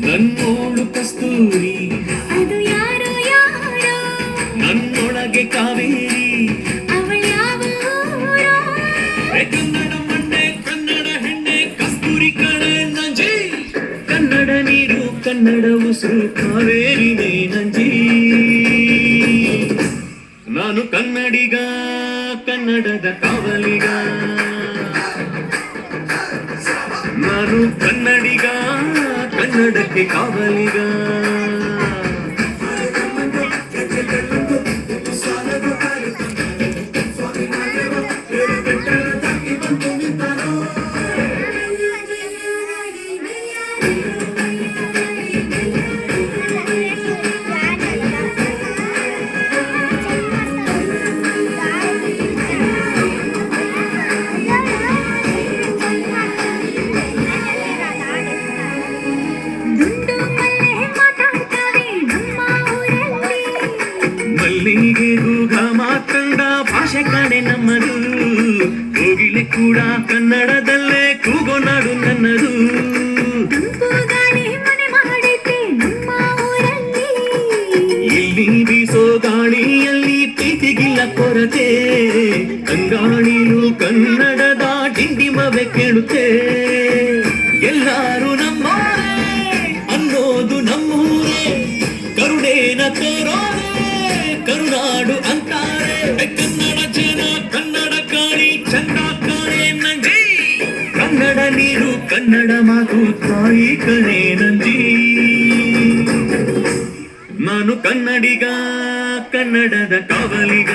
ನನ್ನೋಳು ಕಸ್ತೂರಿ ಅದು ಯಾರೋ ಯಾರೋ ನನ್ನೊಳಗೆ ಕಾವೇರಿ ಅವಳ್ಯಾವ ಕನ್ನಡ ಮಣ್ಣೆ ಕನ್ನಡ ಹೆಣ್ಣೆ ಕಸ್ತೂರಿ ಕಳೆ ನಂಜಿ ಕನ್ನಡ ನೀರು ಕನ್ನಡ ಉಸಿರು ಕಾವೇರಿನೇ ನಂಜಿ ನಾನು ಕನ್ನಡಿಗ ಕನ್ನಡದ ಕಾವಲಿಗ ನಾನು ಕನ್ನಡಿಗ ಕನ್ನಡಕ್ಕೆ ಕಾವಲಿಗ ಮಲ್ಲಿಗೆ ಗೂಗ ಮಾತಂಡ ಭಾಷೆ ಕಾಣೆ ನಮ್ಮದು ಕೋಗಿಲೆ ಕೂಡ ಕನ್ನಡದಲ್ಲೇ ಕೂಗೋ ನಾಡು ನನ್ನದು ಇಲ್ಲಿ ಬೀಸೋ ಗಾಳಿಯಲ್ಲಿ ಪ್ರೀತಿಗಿಲ್ಲ ಕೊರತೆ ಕಂಗಾಳಿಲು ಕನ್ನಡದ ಡಿಂಡಿಮವೆ ಕೇಳುತ್ತೆ ಎಲ್ಲರೂ ನಮ್ಮೋರೇ ಅನ್ನೋದು ನಮ್ಮೂರೇ ಕರುಣೇನ ತೋರೋರೆ ಕರುನಾಡು ಅಂತಾರೆ ಕನ್ನಡ ಜನ ಕನ್ನಡ ಕಾಳಿ ಚಂದ ಕಾಣೆ ನಂಜಿ ಕನ್ನಡ ನೀರು ಕನ್ನಡ ಮಾತು ತಾಯಿ ಕಣೆ ನಂಜಿ ನಾನು ಕನ್ನಡಿಗ ಕನ್ನಡದ ಕಾವಲಿಗ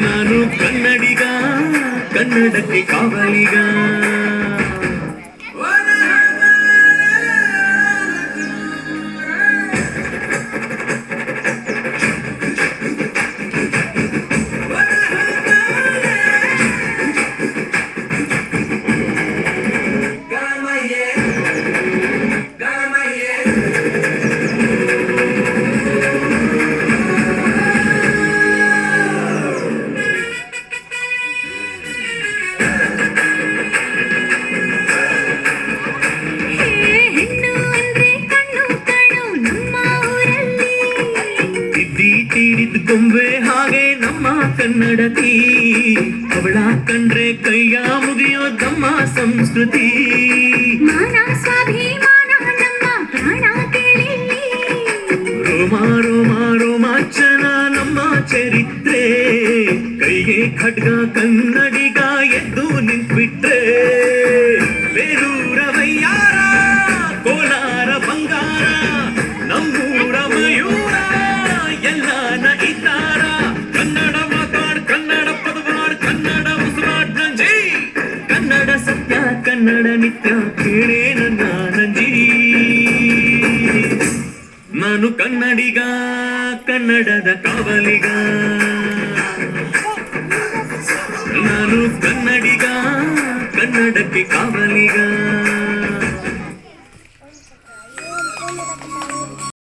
ನಾನು ಕನ್ನಡಿಗ ಕನ್ನಡಕ್ಕೆ ಕಾವಲಿಗ ಗೊಂಬೆ ಹಾಗೆ ನಮ್ಮ ಕನ್ನಡತಿ ಅವಳ ಕಂಡ್ರೆ ಕೈಯ ಮುಗಿಯೋದಮ್ಮ ಸಂಸ್ಕೃತಿ ರೋಮ ರೋಮ ರೋಮಾಂಚನ ನಮ್ಮ ಚರಿತ್ರೆ ಕೈಗೆ ಖಡ್ಗ ಕನ್ನಡಿಗ ಎದ್ದು ನಿಂತ್ಬಿಟ್ರೆ ಬೇರೂರ ವೈಯಾರ ಕೋಲಾರ ಬಂಗಾರ ನಮ್ಮೂರ ಮಯೂರ ಎಲ್ಲಾನ ಇದ್ದಾರ ಕನ್ನಡ ಮಾತಾಡ್ ಕನ್ನಡ ಪದವಾಡ್ ಕನ್ನಡ ಉಸಿರಾಡ್ ನಂಜಿ ಕನ್ನಡ ಸತ್ಯ ಕನ್ನಡ ನಿತ್ಯ ಕೇಳೇ ನನ್ನ ನಂಜಿ ನಾನು ಕನ್ನಡಿಗ ಕನ್ನಡದ ಕಾವಲಿಗ ನಾನು ಕನ್ನಡಿಗ ಕನ್ನಡಕ್ಕೆ ಕಾವಲಿಗ